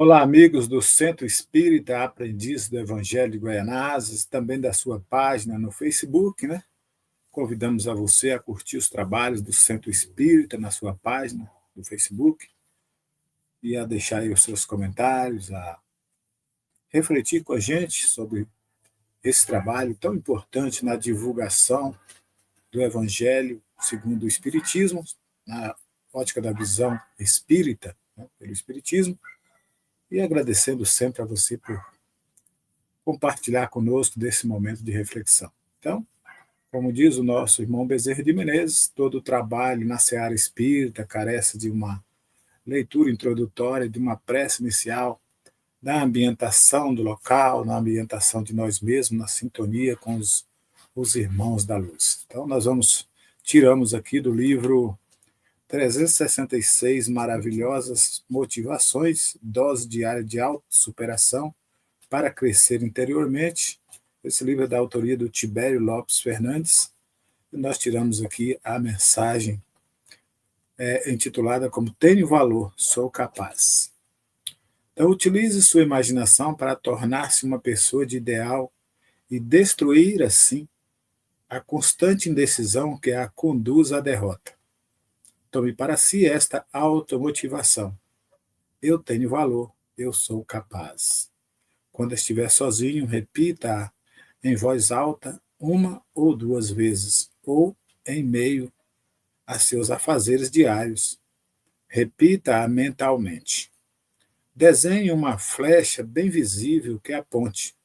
Olá, amigos do Centro Espírita Aprendiz do Evangelho de Guaianazes, também da sua página no Facebook, né? Convidamos a você a curtir os trabalhos do Centro Espírita na sua página do Facebook e a deixar aí os seus comentários, a refletir com a gente sobre esse trabalho tão importante na divulgação do Evangelho segundo o Espiritismo, na ótica da visão espírita, né, pelo Espiritismo, e agradecendo sempre a você por compartilhar conosco desse momento de reflexão. Então, como diz o nosso irmão Bezerra de Menezes, todo trabalho na seara espírita carece de uma leitura introdutória, de uma prece inicial, da ambientação do local, na ambientação de nós mesmos, na sintonia com os irmãos da luz. Então, tiramos aqui do livro 366 Maravilhosas Motivações, Dose Diária de Autossuperação, para crescer interiormente. Esse livro é da autoria do Tibério Lopes Fernandes, e nós tiramos aqui a mensagem intitulada como Tenho Valor, Sou Capaz. Então, utilize sua imaginação para tornar-se uma pessoa de ideal e destruir, assim, a constante indecisão que a conduz à derrota. Tome para si esta automotivação. Eu tenho valor, eu sou capaz. Quando estiver sozinho, repita-a em voz alta uma ou duas vezes, ou em meio a seus afazeres diários. Repita-a mentalmente. Desenhe uma flecha bem visível que aponte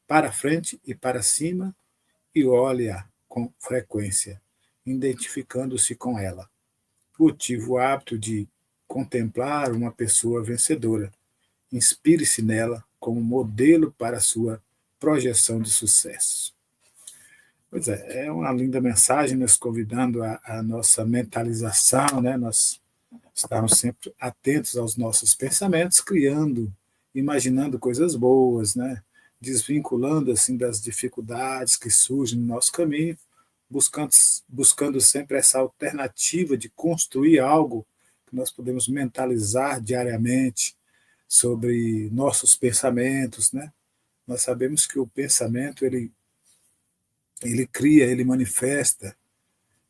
para frente e para cima e olhe-a com frequência, identificando-se com ela. Cultive o hábito de contemplar uma pessoa vencedora. Inspire-se nela como modelo para a sua projeção de sucesso. Pois é uma linda mensagem nos convidando a nossa mentalização, né? Nós estamos sempre atentos aos nossos pensamentos, criando, imaginando coisas boas, né? Desvinculando assim das dificuldades que surgem no nosso caminho, buscando sempre essa alternativa de construir algo que nós podemos mentalizar diariamente sobre nossos pensamentos, né? Nós sabemos que o pensamento ele cria, ele manifesta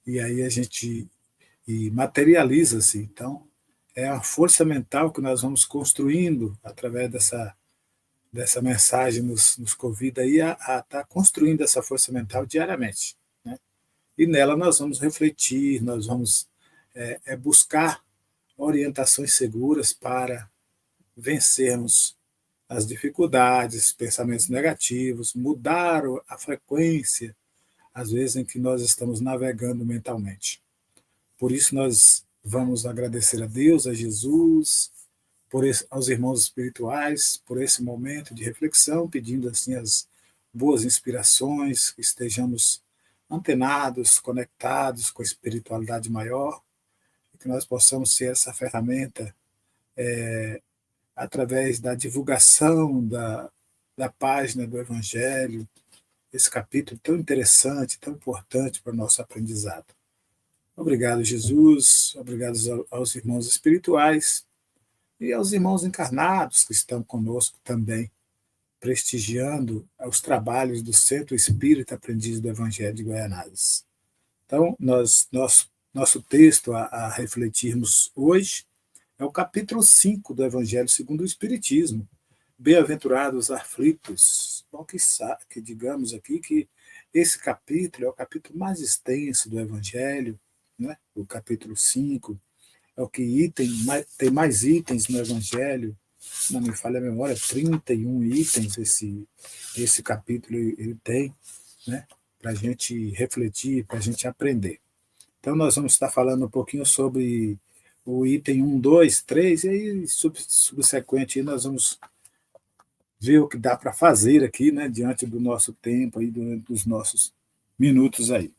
e aí a gente materializa-se. Então, é a força mental que nós vamos construindo através dessa mensagem, nos convida aí a estar construindo essa força mental diariamente, né? E nela nós vamos refletir, nós vamos buscar orientações seguras para vencermos as dificuldades, pensamentos negativos, mudar a frequência, às vezes, em que nós estamos navegando mentalmente. Por isso, nós vamos agradecer a Deus, a Jesus, aos irmãos espirituais, por esse momento de reflexão, pedindo assim as boas inspirações, que estejamos antenados, conectados com a espiritualidade maior, e que nós possamos ser essa ferramenta através da divulgação da página do Evangelho, esse capítulo tão interessante, tão importante para o nosso aprendizado. Obrigado, Jesus, obrigado aos irmãos espirituais e aos irmãos encarnados que estão conosco também, prestigiando os trabalhos do Centro Espírita Aprendiz do Evangelho de Guaianazes. Então, nosso texto a refletirmos hoje é o capítulo 5 do Evangelho segundo o Espiritismo. Bem-aventurados os aflitos. Bom, que digamos aqui que esse capítulo é o capítulo mais extenso do Evangelho, né? O capítulo 5 é o que tem mais itens no Evangelho, não me falha a memória, 31 itens esse capítulo ele tem, né? Para a gente refletir, para a gente aprender. Então, nós vamos estar falando um pouquinho sobre o item 1, 2, 3, e aí, subsequente, nós vamos ver o que dá para fazer aqui, né, diante do nosso tempo, aí, dos nossos minutos aí.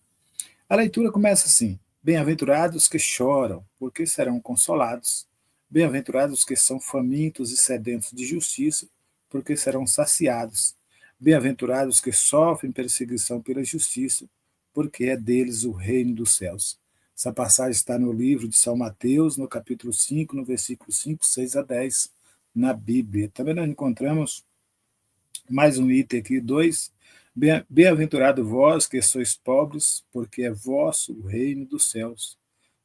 A leitura começa assim: Bem-aventurados que choram, porque serão consolados. Bem-aventurados que são famintos e sedentos de justiça, porque serão saciados. Bem-aventurados que sofrem perseguição pela justiça, porque é deles o reino dos céus. Essa passagem está no livro de São Mateus, no capítulo 5, no versículo 5, 6 a 10, na Bíblia. Também nós encontramos mais um item aqui, 2. Bem-aventurado vós que sois pobres, porque é vosso o reino dos céus.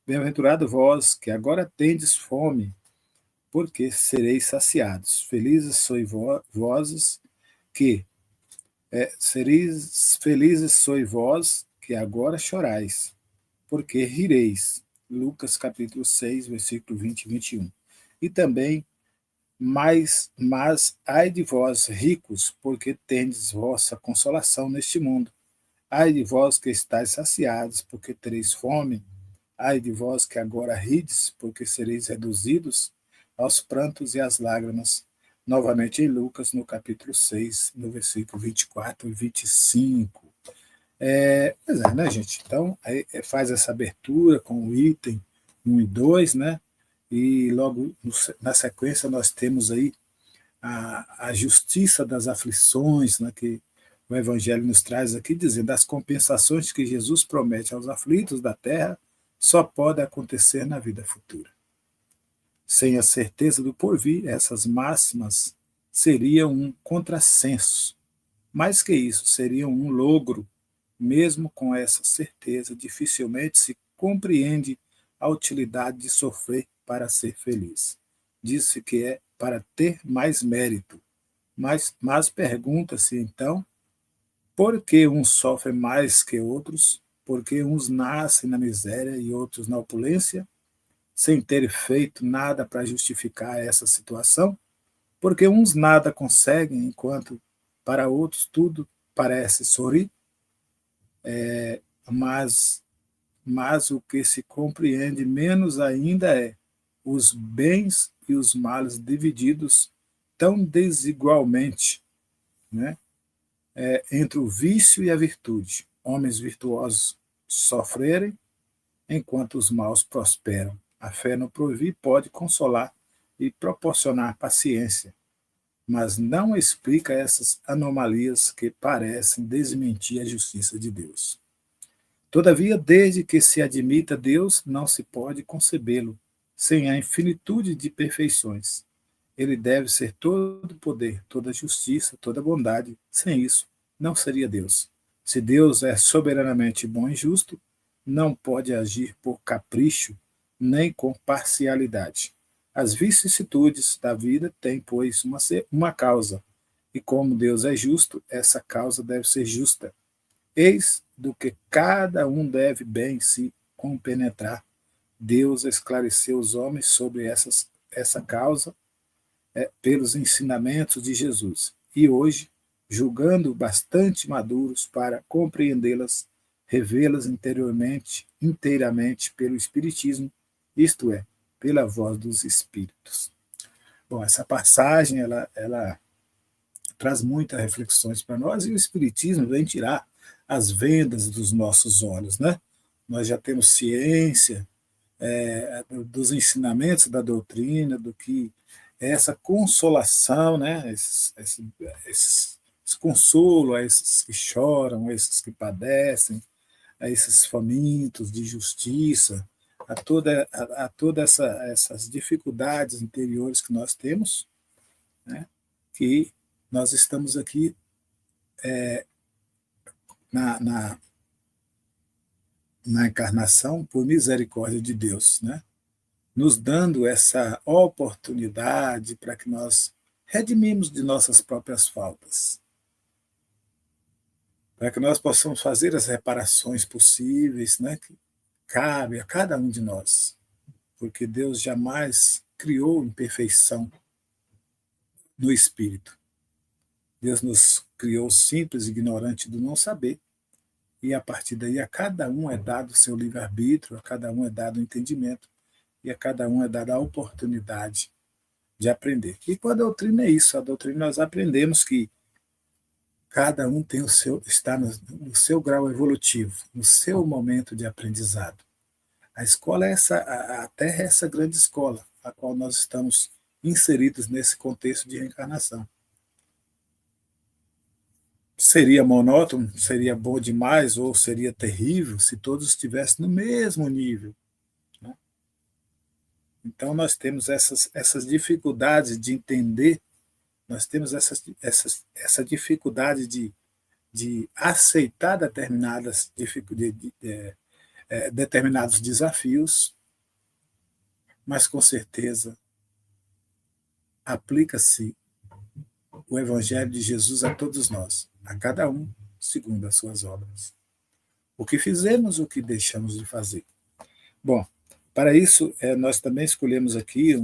Bem-aventurado vós que agora tendes fome, porque sereis saciados. Felizes sois vós que sereis felizes sois vós que agora chorais, porque rireis. Lucas capítulo 6, versículo 20 e 21. E também, mas ai de vós, ricos, porque tendes vossa consolação neste mundo. Ai de vós que estáis saciados, porque tereis fome. Ai de vós que agora rides, porque sereis reduzidos aos prantos e às lágrimas. Novamente em Lucas, no capítulo 6, no versículo 24 e 25. Pois é, né, gente? Então, aí faz essa abertura com o item 1 e 2, né? E logo na sequência nós temos aí a justiça das aflições, né, que o Evangelho nos traz aqui, dizendo as compensações que Jesus promete aos aflitos da terra só podem acontecer na vida futura. Sem a certeza do porvir, essas máximas seriam um contrassenso. Mais que isso, seriam um logro. Mesmo com essa certeza, dificilmente se compreende a utilidade de sofrer para ser feliz. Disse que é para ter mais mérito. Mas pergunta-se então, por que uns sofrem mais que outros? Por que uns nascem na miséria e outros na opulência, sem ter feito nada para justificar essa situação? Porque uns nada conseguem, enquanto para outros tudo parece sorrir? Mas, mas o que se compreende menos ainda é os bens e os males divididos tão desigualmente, né, entre o vício e a virtude. Homens virtuosos sofrerem, enquanto os maus prosperam. A fé no porvir pode consolar e proporcionar paciência, mas não explica essas anomalias que parecem desmentir a justiça de Deus. Todavia, desde que se admita Deus, não se pode concebê-lo sem a infinitude de perfeições. Ele deve ser todo poder, toda justiça, toda bondade. Sem isso, não seria Deus. Se Deus é soberanamente bom e justo, não pode agir por capricho nem com parcialidade. As vicissitudes da vida têm, pois, uma causa, e como Deus é justo, essa causa deve ser justa. Eis do que cada um deve bem se compenetrar. Deus esclareceu os homens sobre essa causa pelos ensinamentos de Jesus. E hoje, julgando bastante maduros para compreendê-las, revê-las inteiramente pelo Espiritismo, isto é, pela voz dos Espíritos. Bom, essa passagem ela traz muitas reflexões para nós e o Espiritismo vem tirar as vendas dos nossos olhos, né? Nós já temos ciência dos ensinamentos da doutrina, do que é essa consolação, né? Esse consolo a esses que choram, a esses que padecem, a esses famintos de justiça, a todas essas dificuldades interiores que nós temos, né? Que nós estamos aqui na, na, na encarnação por misericórdia de Deus, né? Nos dando essa oportunidade para que nós redimimos de nossas próprias faltas, para que nós possamos fazer as reparações possíveis, né, que cabe a cada um de nós, porque Deus jamais criou imperfeição no espírito. Deus nos criou simples, ignorante do não saber, e a partir daí a cada um é dado o seu livre-arbítrio, a cada um é dado o entendimento, e a cada um é dada a oportunidade de aprender. E com a doutrina é isso, a doutrina nós aprendemos que cada um tem está no seu grau evolutivo, no seu momento de aprendizado. A escola é a Terra é essa grande escola, a qual nós estamos inseridos nesse contexto de reencarnação. Seria monótono, seria bom demais ou seria terrível se todos estivessem no mesmo nível, né? Então, nós temos essas dificuldades de entender, nós temos essa dificuldade de aceitar determinados desafios, mas, com certeza, aplica-se o Evangelho de Jesus a todos nós, a cada um segundo as suas obras. O que fizemos, o que deixamos de fazer. Bom, para isso, nós também escolhemos aqui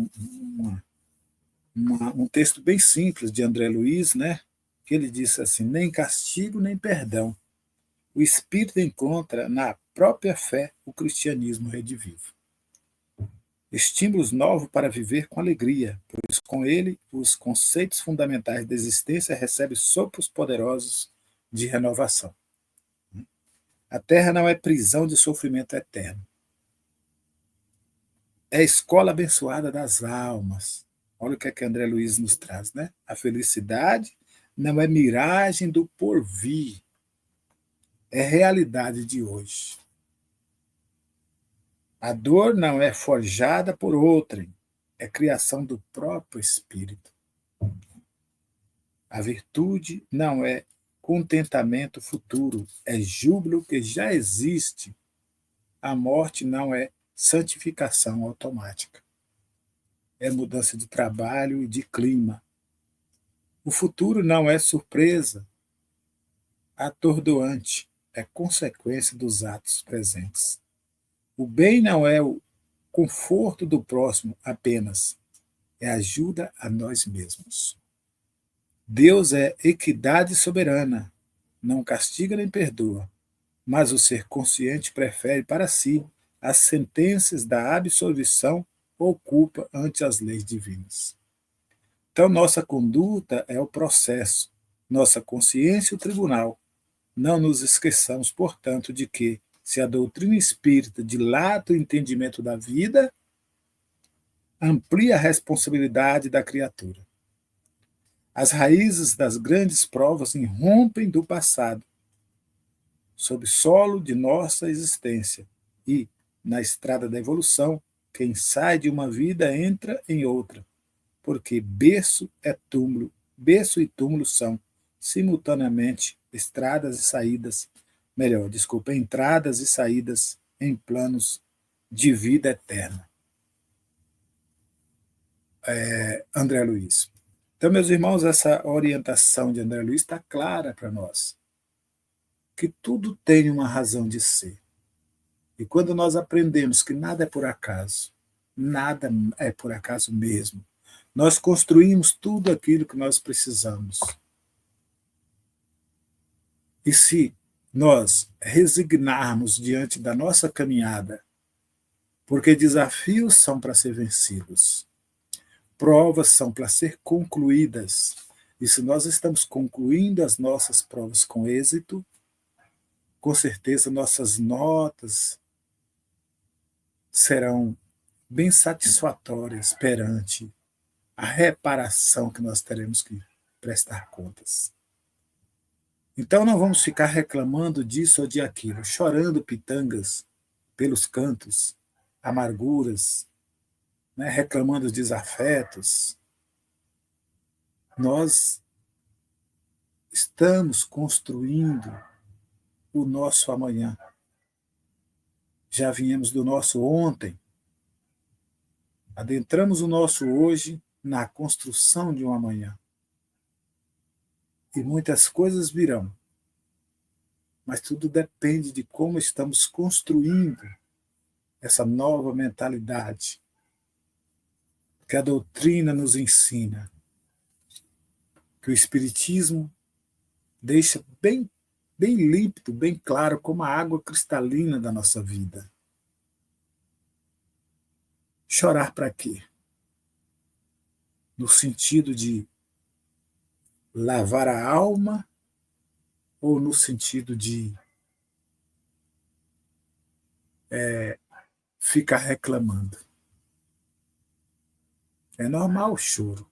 um texto bem simples de André Luiz, né? Que ele disse assim: nem castigo, nem perdão. O Espírito encontra na própria fé o cristianismo redivivo. Estímulos novos para viver com alegria, pois com ele os conceitos fundamentais da existência recebem sopros poderosos de renovação. A terra não é prisão de sofrimento eterno. É a escola abençoada das almas. Olha o que é que André Luiz nos traz, né? A felicidade não é miragem do porvir, é realidade de hoje. A dor não é forjada por outrem, é criação do próprio espírito. A virtude não é contentamento futuro, é júbilo que já existe. A morte não é santificação automática, é mudança de trabalho e de clima. O futuro não é surpresa atordoante, é consequência dos atos presentes. O bem não é o conforto do próximo apenas, é ajuda a nós mesmos. Deus é equidade soberana, não castiga nem perdoa, mas o ser consciente prefere para si as sentenças da absolvição ou culpa ante as leis divinas. Então, nossa conduta é o processo, nossa consciência o tribunal. Não nos esqueçamos, portanto, de que, se a doutrina espírita dilata o entendimento da vida, amplia a responsabilidade da criatura. As raízes das grandes provas irrompem do passado, sob solo de nossa existência, e, na estrada da evolução, quem sai de uma vida entra em outra, porque berço e túmulo são, simultaneamente, entradas e saídas em planos de vida eterna. André Luiz. Então, meus irmãos, essa orientação de André Luiz está clara para nós, que tudo tem uma razão de ser. E quando nós aprendemos que nada é por acaso, nada é por acaso mesmo, nós construímos tudo aquilo que nós precisamos. E se nós resignarmos diante da nossa caminhada, porque desafios são para ser vencidos, provas são para ser concluídas, e se nós estamos concluindo as nossas provas com êxito, com certeza nossas notas serão bem satisfatórias perante a reparação que nós teremos que prestar contas. Então não vamos ficar reclamando disso ou de aquilo, chorando pitangas pelos cantos, amarguras, né, reclamando desafetos. Nós estamos construindo o nosso amanhã. Já viemos do nosso ontem, adentramos o nosso hoje na construção de um amanhã. E muitas coisas virão, mas tudo depende de como estamos construindo essa nova mentalidade que a doutrina nos ensina, que o Espiritismo deixa bem límpido, bem claro, como a água cristalina da nossa vida. Chorar para quê? No sentido de lavar a alma ou no sentido de ficar reclamando? É normal o choro.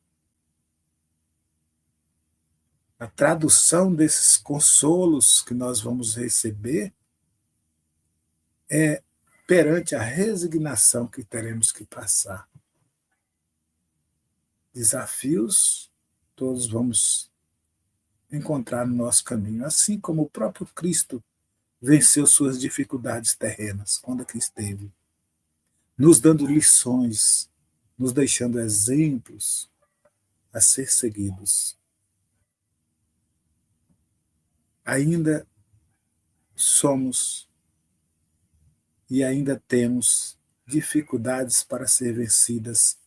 A tradução desses consolos que nós vamos receber é perante a resignação que teremos que passar. Desafios todos vamos encontrar no nosso caminho, assim como o próprio Cristo venceu suas dificuldades terrenas, quando aqui esteve, nos dando lições, nos deixando exemplos a ser seguidos. Ainda somos e ainda temos dificuldades para ser vencidas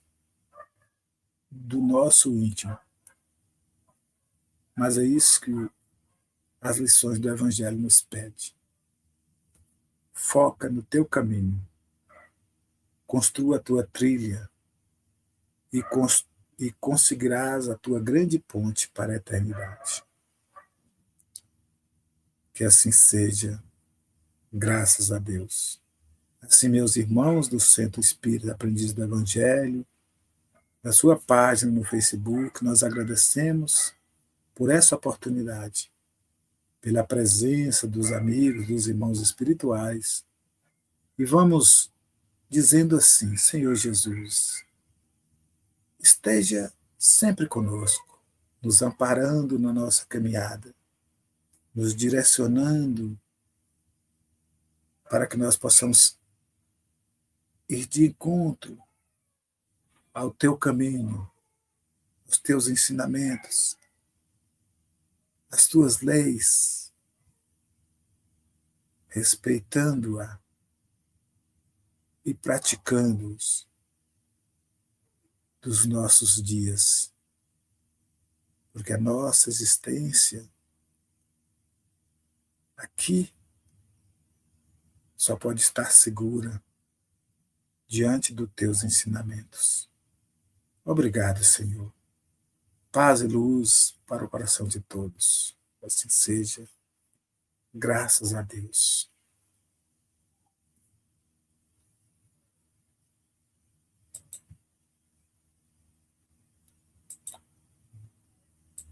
do nosso íntimo. Mas é isso que as lições do Evangelho nos pedem. Foca no teu caminho, construa a tua trilha e conseguirás a tua grande ponte para a eternidade. Que assim seja, graças a Deus. Assim, meus irmãos do Centro Espírita Aprendiz do Evangelho, da sua página no Facebook, nós agradecemos por essa oportunidade, pela presença dos amigos, dos irmãos espirituais, e vamos dizendo assim: Senhor Jesus, esteja sempre conosco, nos amparando na nossa caminhada, nos direcionando para que nós possamos ir de encontro ao teu caminho, aos teus ensinamentos, às tuas leis, respeitando-a e praticando-os dos nossos dias, porque a nossa existência aqui só pode estar segura diante dos teus ensinamentos. Obrigado, Senhor. Paz e luz para o coração de todos. Assim seja. Graças a Deus.